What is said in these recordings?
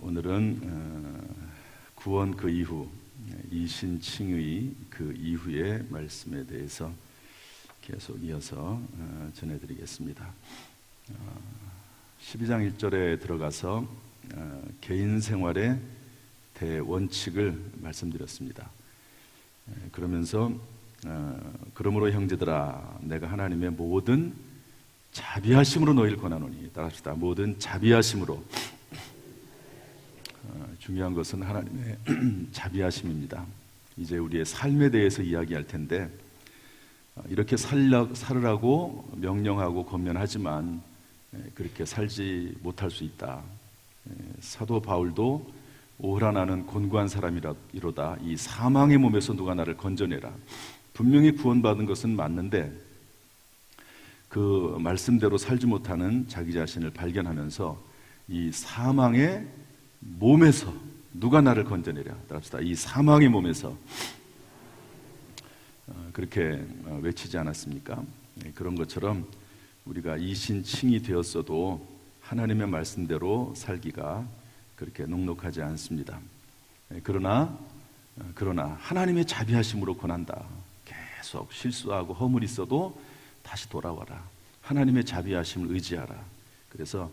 오늘은 구원 그 이후, 이신칭의 그 이후의 말씀에 대해서 계속 이어서 전해드리겠습니다. 12장 1절에 들어가서 개인 생활의 대원칙을 말씀드렸습니다. 그러면서 그러므로 형제들아 내가 하나님의 모든 자비하심으로 너희를 권하노니, 따라합시다. 모든 자비하심으로. 중요한 것은 하나님의 자비하심입니다. 이제 우리의 삶에 대해서 이야기할 텐데, 이렇게 살으라고 명령하고 권면하지만 그렇게 살지 못할 수 있다. 사도 바울도 오호라 나는 곤고한 사람이로다. 이 사망의 몸에서 누가 나를 건져내라. 분명히 구원받은 것은 맞는데 그 말씀대로 살지 못하는 자기 자신을 발견하면서 이 사망의 몸에서 누가 나를 건져내랴. 따라합시다. 이 사망의 몸에서 그렇게 외치지 않았습니까? 그런 것처럼 우리가 이신칭이 되었어도 하나님의 말씀대로 살기가 그렇게 녹록하지 않습니다. 그러나 하나님의 자비하심으로 권한다. 계속 실수하고 허물이 있어도 다시 돌아와라. 하나님의 자비하심을 의지하라. 그래서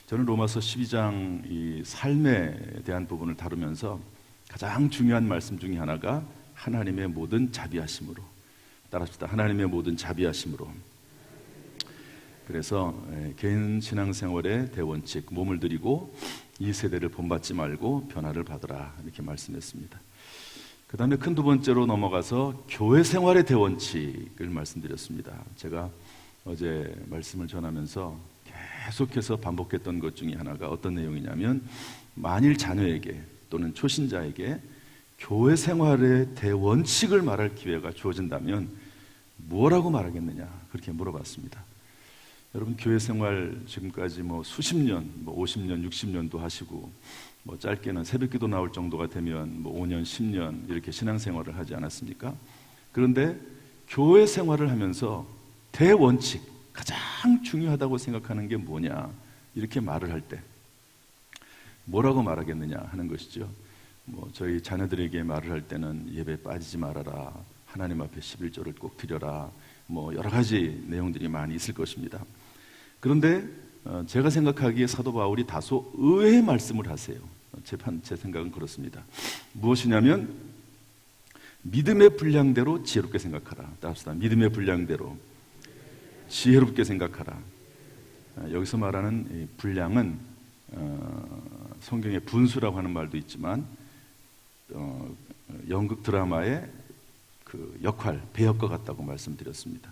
저는 로마서 12장 이 삶에 대한 부분을 다루면서 가장 중요한 말씀 중에 하나가 하나님의 모든 자비하심으로. 따라합시다. 하나님의 모든 자비하심으로. 그래서 개인 신앙생활의 대원칙, 몸을 들이고 이 세대를 본받지 말고 변화를 받으라, 이렇게 말씀했습니다. 그 다음에 큰 두 번째로 넘어가서 교회 생활의 대원칙을 말씀드렸습니다. 제가 어제 말씀을 전하면서 계속해서 반복했던 것 중에 하나가 어떤 내용이냐면, 만일 자녀에게 또는 초신자에게 교회 생활의 대원칙을 말할 기회가 주어진다면 뭐라고 말하겠느냐, 그렇게 물어봤습니다. 여러분, 교회 생활 지금까지 수십 년, 50년, 60년도 하시고, 짧게는 새벽기도 나올 정도가 되면 5년, 10년 이렇게 신앙생활을 하지 않았습니까? 그런데 교회 생활을 하면서 대원칙, 가장 중요하다고 생각하는 게 뭐냐, 이렇게 말을 할 때 뭐라고 말하겠느냐 하는 것이죠. 저희 자녀들에게 말을 할 때는 예배에 빠지지 말아라, 하나님 앞에 11조를 꼭 드려라, 여러 가지 내용들이 많이 있을 것입니다. 그런데 제가 생각하기에 사도 바울이 다소 의외의 말씀을 하세요. 제 생각은 그렇습니다. 무엇이냐면, 믿음의 분량대로 지혜롭게 생각하라. 따라합시다. 믿음의 분량대로 지혜롭게 생각하라. 여기서 말하는 이 분량은 성경에 분수라고 하는 말도 있지만 연극 드라마의 그 역할, 배역과 같다고 말씀드렸습니다.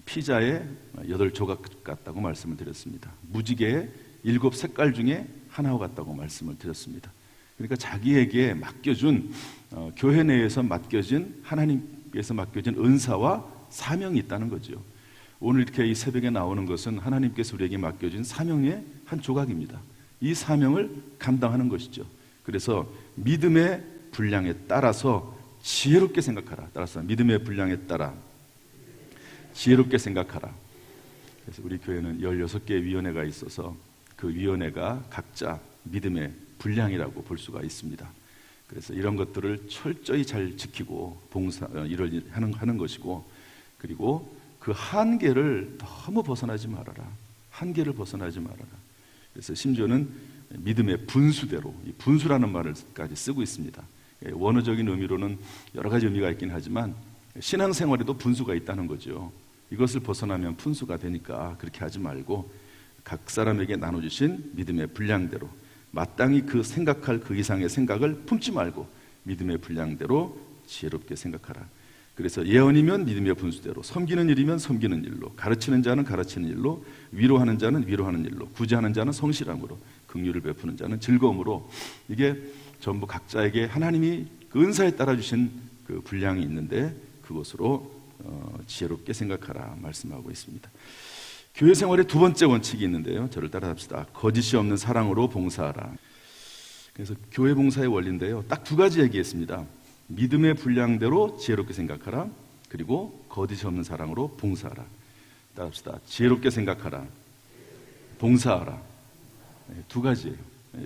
피자의 8조각 같다고 말씀을 드렸습니다. 무지개의 7색깔 중에 하나와 같다고 말씀을 드렸습니다. 그러니까 자기에게 맡겨준, 교회 내에서 맡겨진, 하나님께서 맡겨진 은사와 사명이 있다는 거죠. 오늘 이렇게 이 새벽에 나오는 것은 하나님께서 우리에게 맡겨진 사명의 한 조각입니다. 이 사명을 감당하는 것이죠. 그래서 믿음의 분량에 따라서 지혜롭게 생각하라. 따라서 믿음의 분량에 따라 지혜롭게 생각하라. 그래서 우리 교회는 16개의 위원회가 있어서 그 위원회가 각자 믿음의 분량이라고 볼 수가 있습니다. 그래서 이런 것들을 철저히 잘 지키고 일을 하는 것이고, 그리고 그 한계를 너무 벗어나지 말아라. 한계를 벗어나지 말아라. 그래서 심지어는 믿음의 분수대로, 이 분수라는 말을까지 쓰고 있습니다. 원어적인 의미로는 여러 가지 의미가 있긴 하지만 신앙생활에도 분수가 있다는 거죠. 이것을 벗어나면 분수가 되니까 그렇게 하지 말고 각 사람에게 나눠주신 믿음의 분량대로 마땅히 그 생각할 그 이상의 생각을 품지 말고 믿음의 분량대로 지혜롭게 생각하라. 그래서 예언이면 믿음의 분수대로, 섬기는 일이면 섬기는 일로, 가르치는 자는 가르치는 일로, 위로하는 자는 위로하는 일로, 구제하는 자는 성실함으로, 긍휼을 베푸는 자는 즐거움으로, 이게 전부 각자에게 하나님이 그 은사에 따라 주신 그 분량이 있는데 그것으로 지혜롭게 생각하라 말씀하고 있습니다. 교회 생활의 두 번째 원칙이 있는데요, 저를 따라합시다. 거짓이 없는 사랑으로 봉사하라. 그래서 교회 봉사의 원리인데요, 딱 두 가지 얘기했습니다. 믿음의 분량대로 지혜롭게 생각하라, 그리고 거짓이 없는 사랑으로 봉사하라. 따라합시다. 지혜롭게 생각하라, 봉사하라. 두 가지예요.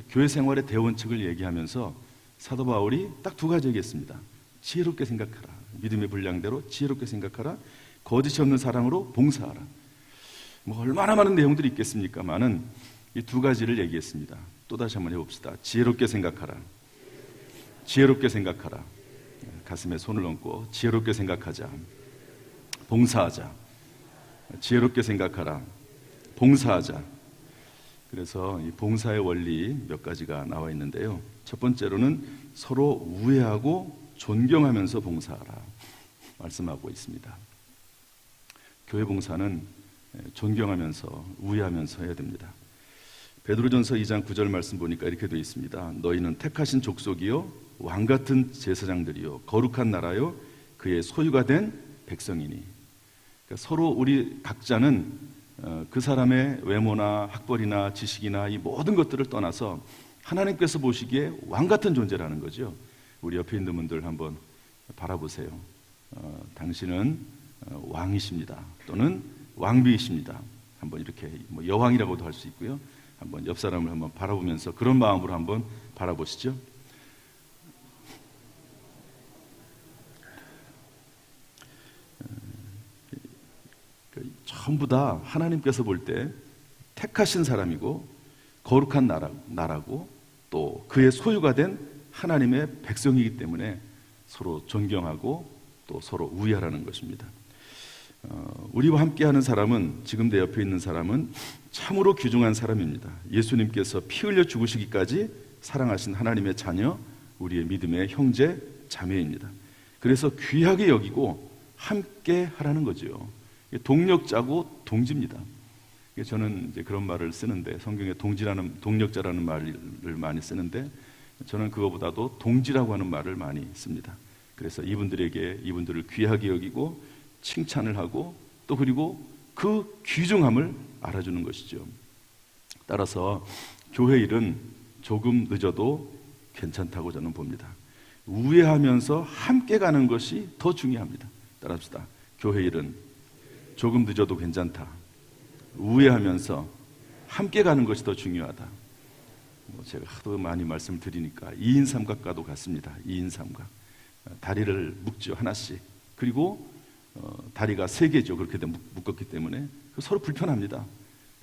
교회 생활의 대원칙을 얘기하면서 사도 바울이 딱 두 가지 얘기했습니다. 지혜롭게 생각하라. 믿음의 분량대로 지혜롭게 생각하라. 거짓이 없는 사랑으로 봉사하라. 뭐 얼마나 많은 내용들이 있겠습니까만은 이 두 가지를 얘기했습니다. 또 다시 한번 해봅시다. 지혜롭게 생각하라. 지혜롭게 생각하라. 가슴에 손을 얹고 지혜롭게 생각하자. 봉사하자. 지혜롭게 생각하라. 봉사하자. 그래서 이 봉사의 원리 몇 가지가 나와 있는데요. 첫 번째로는 서로 우애하고 존경하면서 봉사하라 말씀하고 있습니다. 교회 봉사는 존경하면서 우애하면서 해야 됩니다. 베드로전서 2장 9절 말씀 보니까 이렇게 되어 있습니다. 너희는 택하신 족속이요 왕같은 제사장들이요 거룩한 나라요 그의 소유가 된 백성이니. 그러니까 서로 우리 각자는 그 사람의 외모나 학벌이나 지식이나 이 모든 것들을 떠나서 하나님께서 보시기에 왕같은 존재라는 거죠. 우리 옆에 있는 분들 한번 바라보세요. 당신은 왕이십니다. 또는 왕비이십니다. 한번 이렇게 뭐 여왕이라고도 할 수 있고요. 한번 옆 사람을 한번 바라보면서 그런 마음으로 한번 바라보시죠. 전부 다 하나님께서 볼 때 택하신 사람이고 거룩한 나라고 또 그의 소유가 된 하나님의 백성이기 때문에 서로 존경하고 또 서로 우애하라는 것입니다. 우리와 함께하는 사람은, 지금 내 옆에 있는 사람은 참으로 귀중한 사람입니다. 예수님께서 피 흘려 죽으시기까지 사랑하신 하나님의 자녀, 우리의 믿음의 형제, 자매입니다. 그래서 귀하게 여기고 함께 하라는 거죠. 동력자고 동지입니다. 저는 이제 그런 말을 쓰는데, 성경에 동력자라는 말을 많이 쓰는데, 저는 그거보다도 동지라고 하는 말을 많이 씁니다. 그래서 이분들을 귀하게 여기고 칭찬을 하고 또 그리고 그 귀중함을 알아주는 것이죠. 따라서 교회 일은 조금 늦어도 괜찮다고 저는 봅니다. 우애하면서 함께 가는 것이 더 중요합니다. 따라합시다. 교회 일은 조금 늦어도 괜찮다. 우애하면서 함께 가는 것이 더 중요하다. 제가 하도 많이 말씀을 드리니까 2인 삼각과도 같습니다. 2인 삼각. 다리를 묶죠, 하나씩. 그리고 다리가 3개죠. 그렇게 묶었기 때문에 서로 불편합니다.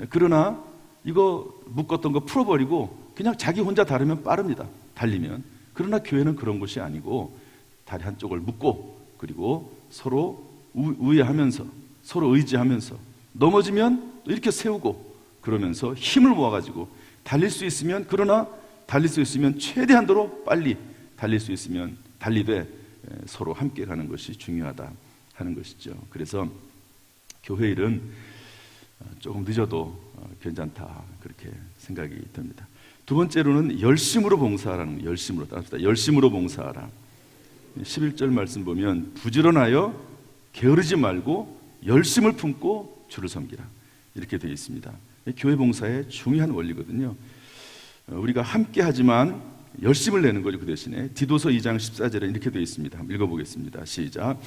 그러나 이거 묶었던 거 풀어버리고 그냥 자기 혼자 다르면 빠릅니다. 달리면. 그러나 교회는 그런 것이 아니고 다리 한쪽을 묶고 그리고 서로 우애하면서 서로 의지하면서 넘어지면 이렇게 세우고 그러면서 힘을 모아가지고 달릴 수 있으면, 그러나 달릴 수 있으면 최대한도로 빨리 달릴 수 있으면 달리되 서로 함께 가는 것이 중요하다 하는 것이죠. 그래서 교회 일은 조금 늦어도 괜찮다 그렇게 생각이 듭니다. 두 번째로는 열심으로 봉사하라는 거예요. 열심으로 따릅시다. 열심으로 봉사하라. 11절 말씀 보면 부지런하여 게으르지 말고 열심을 품고 주를 섬기라 이렇게 되어 있습니다. 교회 봉사의 중요한 원리거든요. 우리가 함께 하지만 열심을 내는 거죠. 그 대신에 디도서 2장 14절에 이렇게 되어 있습니다. 한번 읽어보겠습니다. 시작.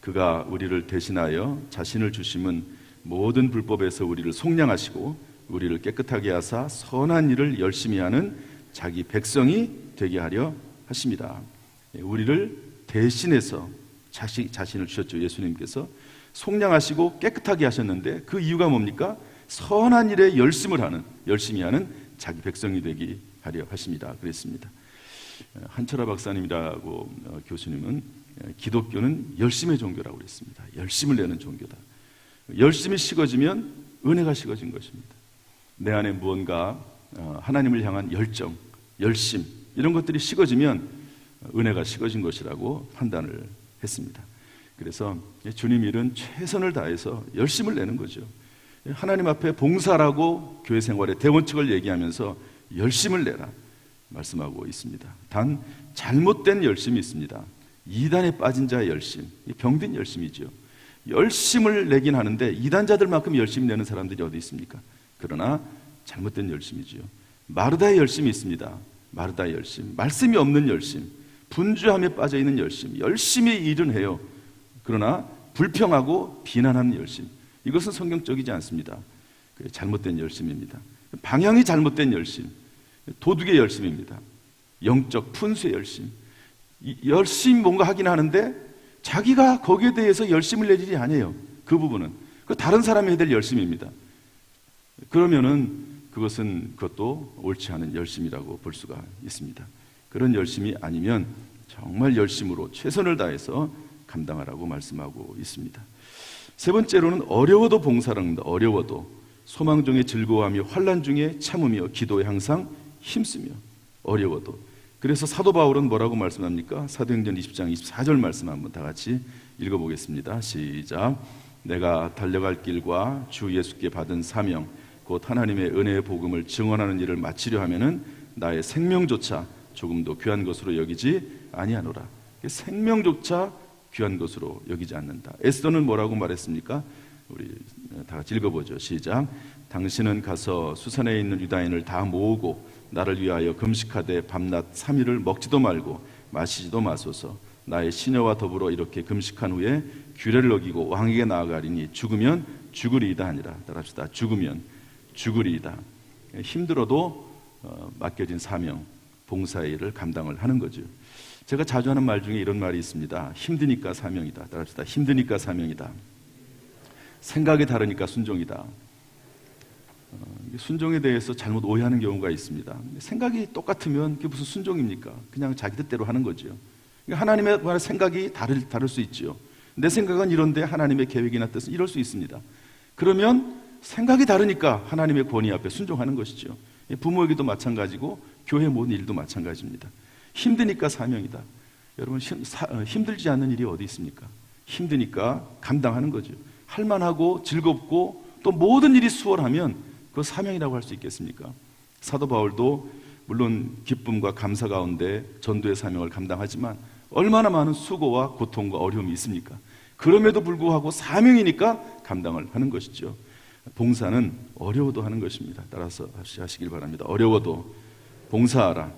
그가 우리를 대신하여 자신을 주심은 모든 불법에서 우리를 속량하시고 우리를 깨끗하게 하사 선한 일을 열심히 하는 자기 백성이 되게 하려 하십니다. 우리를 대신해서 자신을 주셨죠. 예수님께서 속량하시고 깨끗하게 하셨는데 그 이유가 뭡니까? 선한 일에 열심히 하는 자기 백성이 되게 하려 하십니다. 그랬습니다. 한철아 박사님이라고 교수님은 기독교는 열심의 종교라고 그랬습니다. 열심을 내는 종교다. 열심히 식어지면 은혜가 식어진 것입니다. 내 안에 무언가 하나님을 향한 열정, 열심 이런 것들이 식어지면 은혜가 식어진 것이라고 판단을 했습니다. 그래서 주님 일은 최선을 다해서 열심을 내는 거죠. 하나님 앞에 봉사라고 교회 생활의 대원칙을 얘기하면서 열심을 내라 말씀하고 있습니다. 단 잘못된 열심이 있습니다. 이단에 빠진 자의 열심, 병든 열심이죠. 열심을 내긴 하는데 이단자들만큼 열심히 내는 사람들이 어디 있습니까? 그러나 잘못된 열심이죠. 마르다의 열심이 있습니다. 마르다의 열심, 말씀이 없는 열심, 분주함에 빠져있는 열심, 열심히 일은 해요. 그러나 불평하고 비난하는 열심, 이것은 성경적이지 않습니다. 잘못된 열심입니다. 방향이 잘못된 열심, 도둑의 열심입니다. 영적 푼수의 열심. 열심히 뭔가 하긴 하는데 자기가 거기에 대해서 열심을 낼 일이 아니에요. 그 부분은 그 다른 사람이 해야 될 열심입니다. 그러면은 그것도 옳지 않은 열심이라고 볼 수가 있습니다. 그런 열심이 아니면 정말 열심으로 최선을 다해서 감당하라고 말씀하고 있습니다. 세 번째로는 어려워도 봉사랍니다. 어려워도 소망 중에 즐거워하며 환난 중에 참으며 기도에 항상 힘쓰며 어려워도. 그래서 사도 바울은 뭐라고 말씀합니까? 사도행전 20장 24절 말씀 한번 다 같이 읽어보겠습니다. 시작. 내가 달려갈 길과 주 예수께 받은 사명 곧 하나님의 은혜의 복음을 증언하는 일을 마치려 하면은 나의 생명조차 조금도 귀한 것으로 여기지 아니하노라. 생명조차 귀한 것으로 여기지 않는다. 에스더는 뭐라고 말했습니까? 우리 다 같이 읽어보죠. 시작. 당신은 가서 수산에 있는 유다인을 다 모으고 나를 위하여 금식하되 밤낮 3일을 먹지도 말고 마시지도 마소서. 나의 시녀와 더불어 이렇게 금식한 후에 규례를 어기고 왕에게 나아가리니 죽으면 죽으리이다 하니라. 따라합시다. 죽으면 죽으리이다. 힘들어도 맡겨진 사명, 봉사의 일을 감당을 하는 거죠. 제가 자주 하는 말 중에 이런 말이 있습니다. 힘드니까 사명이다. 따라합시다. 힘드니까 사명이다. 생각이 다르니까 순종이다. 순종에 대해서 잘못 오해하는 경우가 있습니다. 생각이 똑같으면 그게 무슨 순종입니까? 그냥 자기 뜻대로 하는 거죠. 하나님의 생각이 다를 수 있죠. 내 생각은 이런데 하나님의 계획이나 뜻은 이럴 수 있습니다. 그러면 생각이 다르니까 하나님의 권위 앞에 순종하는 것이죠. 부모에게도 마찬가지고 교회 모든 일도 마찬가지입니다. 힘드니까 사명이다. 여러분 힘들지 않는 일이 어디 있습니까? 힘드니까 감당하는 거죠. 할만하고 즐겁고 또 모든 일이 수월하면 그 사명이라고 할 수 있겠습니까? 사도 바울도 물론 기쁨과 감사 가운데 전도의 사명을 감당하지만 얼마나 많은 수고와 고통과 어려움이 있습니까? 그럼에도 불구하고 사명이니까 감당을 하는 것이죠. 봉사는 어려워도 하는 것입니다. 따라서 하시길 바랍니다. 어려워도 봉사하라.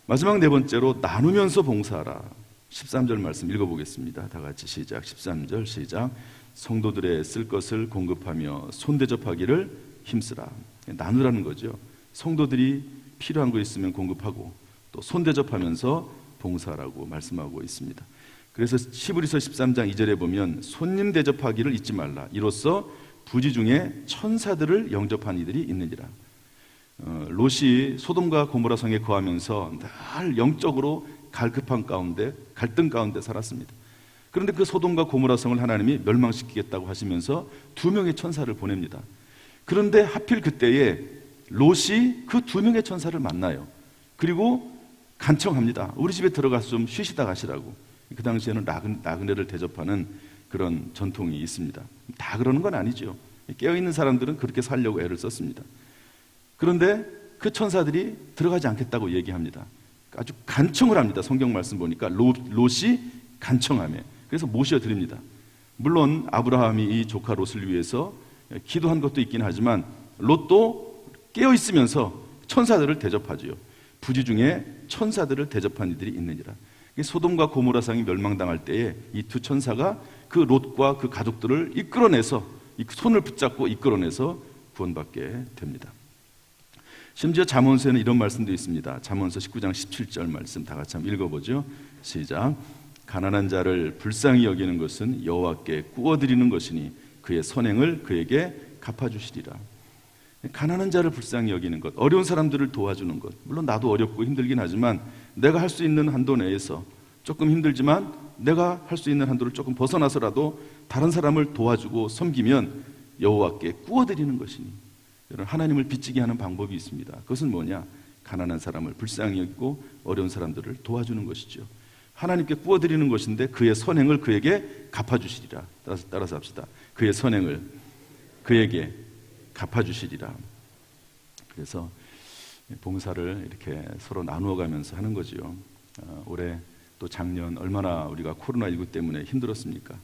마지막 네 번째로 나누면서 봉사하라. 13절 말씀 읽어보겠습니다. 다 같이 시작. 13절 시작. 성도들의 쓸 것을 공급하며 손대접하기를 힘쓰라. 나누라는 거죠. 성도들이 필요한 거 있으면 공급하고 또 손대접하면서 봉사라고 말씀하고 있습니다. 그래서 히브리서 13장 2절에 보면 손님 대접하기를 잊지 말라. 이로써 부지 중에 천사들을 영접한 이들이 있느니라. 롯이 소돔과 고모라 성에 거하면서 늘 영적으로 갈급한 가운데 갈등 가운데 살았습니다. 그런데 그 소돔과 고모라 성을 하나님이 멸망시키겠다고 하시면서 2명의 천사를 보냅니다. 그런데 하필 그때에 롯이 그 2명의 천사를 만나요. 그리고 간청합니다. 우리 집에 들어가서 좀 쉬시다 가시라고. 그 당시에는 나그네를 대접하는 그런 전통이 있습니다. 다 그러는 건 아니죠. 깨어있는 사람들은 그렇게 살려고 애를 썼습니다. 그런데 그 천사들이 들어가지 않겠다고 얘기합니다. 아주 간청을 합니다. 성경 말씀 보니까 롯이 간청하며 그래서 모셔드립니다. 물론 아브라함이 이 조카 롯을 위해서 기도한 것도 있긴 하지만 롯도 깨어있으면서 천사들을 대접하지요. 부지 중에 천사들을 대접한 이들이 있느니라. 소돔과 고모라 성이 멸망당할 때에 이 2 천사가 그 롯과 그 가족들을 이끌어내서 손을 붙잡고 이끌어내서 구원받게 됩니다. 심지어 잠언서에는 이런 말씀도 있습니다. 잠언서 19장 17절 말씀 다 같이 한번 읽어보죠. 시작. 가난한 자를 불쌍히 여기는 것은 여호와께 구워드리는 것이니 그의 선행을 그에게 갚아주시리라. 가난한 자를 불쌍히 여기는 것, 어려운 사람들을 도와주는 것. 물론 나도 어렵고 힘들긴 하지만 내가 할 수 있는 한도 내에서 조금 힘들지만 내가 할 수 있는 한도를 조금 벗어나서라도 다른 사람을 도와주고 섬기면 여호와께 구워드리는 것이니. 여러분, 하나님을 빚지게 하는 방법이 있습니다. 그것은 뭐냐? 가난한 사람을 불쌍히 여기고 어려운 사람들을 도와주는 것이죠. 하나님께 구워드리는 것인데 그의 선행을 그에게 갚아주시리라. 따라서 합시다. 그의 선행을 그에게 갚아주시리라. 그래서 봉사를 이렇게 서로 나누어 가면서 하는 거지요. 올해 또 작년 얼마나 우리가 코로나19 때문에 힘들었습니까?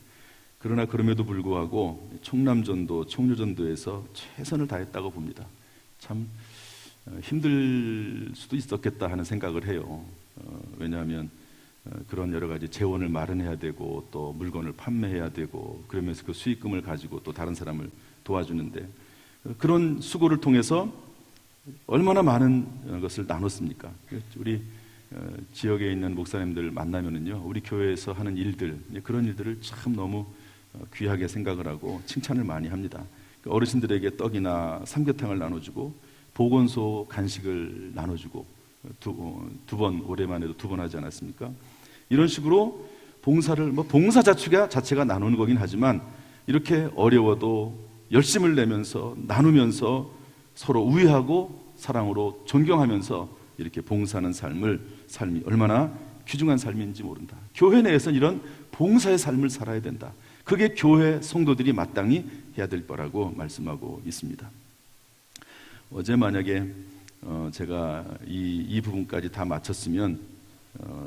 그러나 그럼에도 불구하고 청남전도, 청류전도에서 최선을 다했다고 봅니다. 참 힘들 수도 있었겠다 하는 생각을 해요. 왜냐하면 그런 여러 가지 재원을 마련해야 되고 또 물건을 판매해야 되고 그러면서 그 수익금을 가지고 또 다른 사람을 도와주는데 그런 수고를 통해서 얼마나 많은 것을 나눴습니까? 우리 지역에 있는 목사님들 만나면은요, 우리 교회에서 하는 일들, 그런 일들을 참 너무 귀하게 생각을 하고 칭찬을 많이 합니다. 어르신들에게 떡이나 삼계탕을 나눠주고 보건소 간식을 나눠주고 두 번, 올해만 해도 2번 하지 않았습니까? 이런 식으로 봉사를, 봉사 자체가 나누는 거긴 하지만 이렇게 어려워도 열심을 내면서 나누면서 서로 우애하고 사랑으로 존경하면서 이렇게 봉사하는 삶이 얼마나 귀중한 삶인지 모른다. 교회 내에서는 이런 봉사의 삶을 살아야 된다. 그게 교회 성도들이 마땅히 해야 될 거라고 말씀하고 있습니다. 어제 만약에 제가 이 부분까지 다 마쳤으면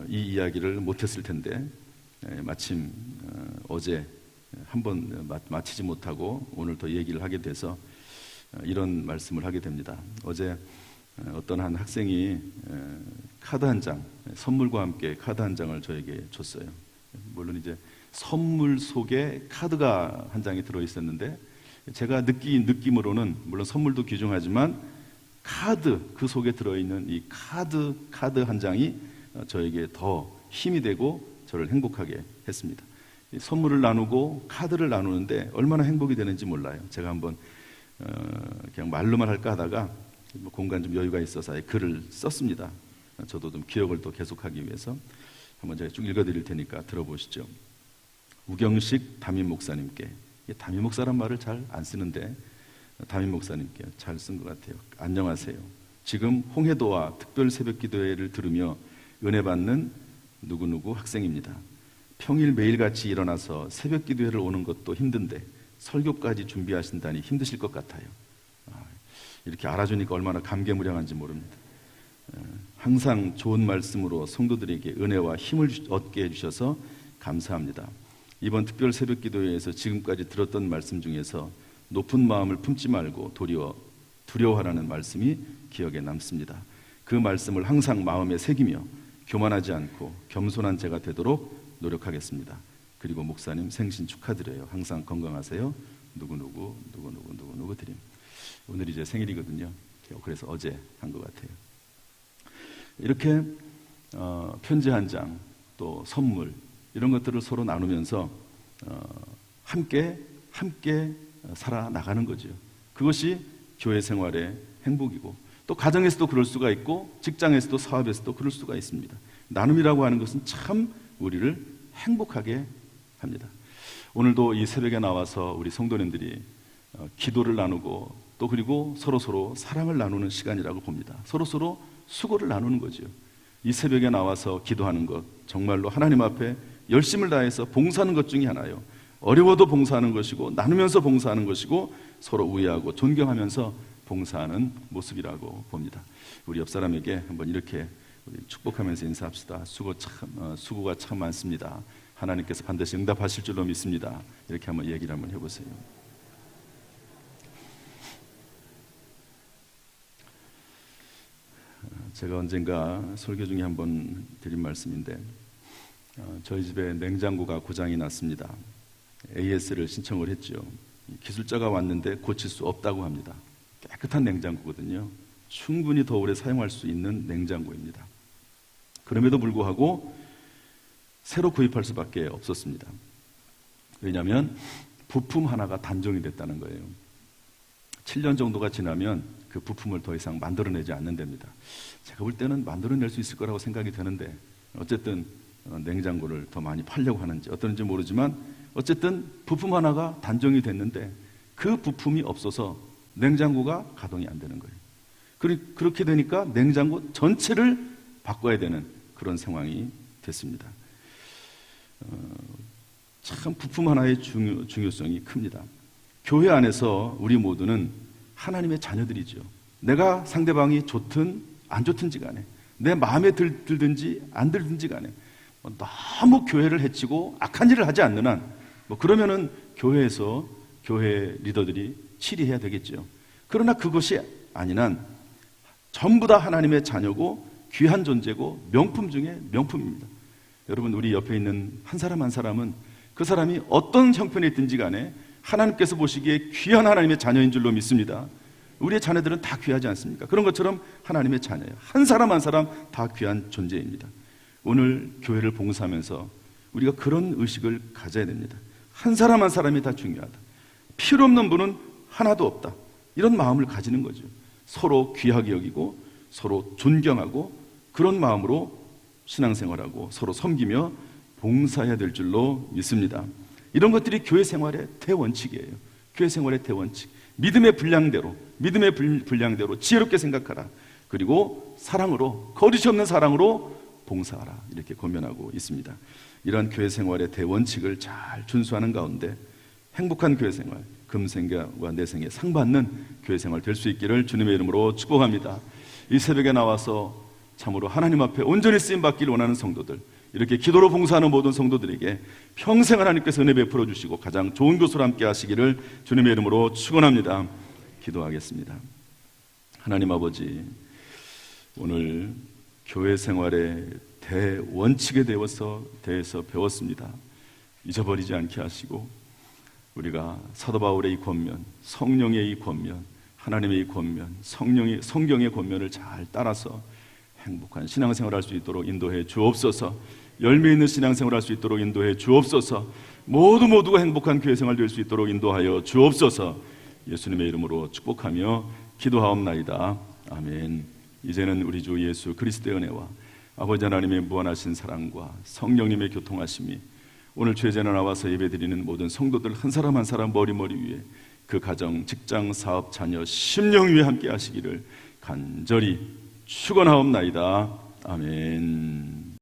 이 이야기를 못했을 텐데 마침 어제 한번 마치지 못하고 오늘 더 얘기를 하게 돼서 이런 말씀을 하게 됩니다. 어제 어떤 한 학생이 카드 한 장, 선물과 함께 카드 한 장을 저에게 줬어요. 물론 이제 선물 속에 카드가 한 장이 들어있었는데 제가 느낀 느낌으로는 물론 선물도 귀중하지만 그 속에 들어있는 이 카드 한 장이 저에게 더 힘이 되고 저를 행복하게 했습니다. 선물을 나누고 카드를 나누는데 얼마나 행복이 되는지 몰라요. 제가 한번 그냥 말로만 할까 하다가 공간 좀 여유가 있어서 글을 썼습니다. 저도 좀 기억을 또 계속하기 위해서 한번 제가 쭉 읽어드릴 테니까 들어보시죠. 우경식 담임 목사님께, 담임 목사란 말을 잘 안 쓰는데 담임 목사님께 잘 쓴 것 같아요. 안녕하세요. 지금 홍해도와 특별 새벽기도회를 들으며 은혜 받는 누구누구 학생입니다. 평일 매일같이 일어나서 새벽기도회를 오는 것도 힘든데 설교까지 준비하신다니 힘드실 것 같아요. 이렇게 알아주니까 얼마나 감개무량한지 모릅니다. 항상 좋은 말씀으로 성도들에게 은혜와 힘을 얻게 해주셔서 감사합니다. 이번 특별 새벽기도회에서 지금까지 들었던 말씀 중에서 높은 마음을 품지 말고 도리어 두려워하라는 말씀이 기억에 남습니다. 그 말씀을 항상 마음에 새기며 교만하지 않고 겸손한 제가 되도록 노력하겠습니다. 그리고 목사님 생신 축하드려요. 항상 건강하세요. 누구누구 드림. 오늘이 제 생일이거든요. 그래서 어제 한 것 같아요. 이렇게 편지 한 장, 또 선물 이런 것들을 서로 나누면서 함께 살아나가는 거죠. 그것이 교회 생활의 행복이고 또 가정에서도 그럴 수가 있고 직장에서도 사업에서도 그럴 수가 있습니다. 나눔이라고 하는 것은 참 우리를 행복하게 합니다. 오늘도 이 새벽에 나와서 우리 성도님들이 기도를 나누고 또 그리고 서로 사랑을 나누는 시간이라고 봅니다. 서로 수고를 나누는 거죠. 이 새벽에 나와서 기도하는 것 정말로 하나님 앞에 열심을 다해서 봉사하는 것 중에 하나예요. 어려워도 봉사하는 것이고 나누면서 봉사하는 것이고 서로 우애하고 존경하면서 봉사하는 모습이라고 봅니다. 우리 옆 사람에게 한번 이렇게 우리 축복하면서 인사합시다. 수고가 참 많습니다. 하나님께서 반드시 응답하실 줄로 믿습니다. 이렇게 한번 얘기를 한번 해보세요. 제가 언젠가 설교 중에 한번 드린 말씀인데 저희 집에 냉장고가 고장이 났습니다. AS를 신청을 했죠. 기술자가 왔는데 고칠 수 없다고 합니다. 깨끗한 냉장고거든요. 충분히 더 오래 사용할 수 있는 냉장고입니다. 그럼에도 불구하고 새로 구입할 수밖에 없었습니다. 왜냐하면 부품 하나가 단종이 됐다는 거예요. 7년 정도가 지나면 그 부품을 더 이상 만들어내지 않는답니다. 제가 볼 때는 만들어낼 수 있을 거라고 생각이 되는데 어쨌든 냉장고를 더 많이 팔려고 하는지 어떤지 모르지만 어쨌든 부품 하나가 단종이 됐는데 그 부품이 없어서 냉장고가 가동이 안 되는 거예요. 그렇게 되니까 냉장고 전체를 바꿔야 되는 그런 상황이 됐습니다. 참 부품 하나의 중요성이 큽니다. 교회 안에서 우리 모두는 하나님의 자녀들이죠. 내가 상대방이 좋든 안 좋든지 간에 내 마음에 들든지 안 들든지 간에 너무 교회를 해치고 악한 일을 하지 않는 한 그러면은 교회에서 교회 리더들이 치리해야 되겠죠. 그러나 그것이 아닌 한 전부 다 하나님의 자녀고 귀한 존재고 명품 중에 명품입니다. 여러분 우리 옆에 있는 한 사람 한 사람은 그 사람이 어떤 형편에 있든지 간에 하나님께서 보시기에 귀한 하나님의 자녀인 줄로 믿습니다. 우리의 자녀들은 다 귀하지 않습니까? 그런 것처럼 하나님의 자녀예요. 한 사람 한 사람 다 귀한 존재입니다. 오늘 교회를 봉사하면서 우리가 그런 의식을 가져야 됩니다. 한 사람 한 사람이 다 중요하다. 필요 없는 분은 하나도 없다. 이런 마음을 가지는 거죠. 서로 귀하게 여기고 서로 존경하고 그런 마음으로 신앙생활하고 서로 섬기며 봉사해야 될 줄로 믿습니다. 이런 것들이 교회 생활의 대원칙이에요. 교회 생활의 대원칙. 믿음의 분량대로 지혜롭게 생각하라. 그리고 사랑으로, 거짓이 없는 사랑으로 봉사하라. 이렇게 권면하고 있습니다. 이러한 교회 생활의 대원칙을 잘 준수하는 가운데 행복한 교회 생활, 금생과 내생에 상받는 교회 생활 될 수 있기를 주님의 이름으로 축복합니다. 이 새벽에 나와서 참으로 하나님 앞에 온전히 쓰임받기를 원하는 성도들, 이렇게 기도로 봉사하는 모든 성도들에게 평생 하나님께서 은혜 베풀어 주시고 가장 좋은 곳으로 함께 하시기를 주님의 이름으로 축원합니다. 기도하겠습니다. 하나님 아버지, 오늘 교회 생활의 대원칙에 대해서 배웠습니다. 잊어버리지 않게 하시고 우리가 사도 바울의 이 권면, 성령의 이 권면, 하나님의 이 권면, 성경의 권면을 잘 따라서 행복한 신앙생활을 할 수 있도록 인도해 주옵소서. 열매 있는 신앙생활을 할 수 있도록 인도해 주옵소서. 모두가 행복한 교회생활 될 수 있도록 인도하여 주옵소서. 예수님의 이름으로 축복하며 기도하옵나이다. 아멘. 이제는 우리 주 예수 그리스도의 은혜와 아버지 하나님의 무한하신 사랑과 성령님의 교통하심이 오늘 죄제나 나와서 예배드리는 모든 성도들 한 사람 한 사람 머리 위에 그 가정, 직장, 사업, 자녀, 심령 위에 함께 하시기를 간절히 축원하옵나이다. 아멘.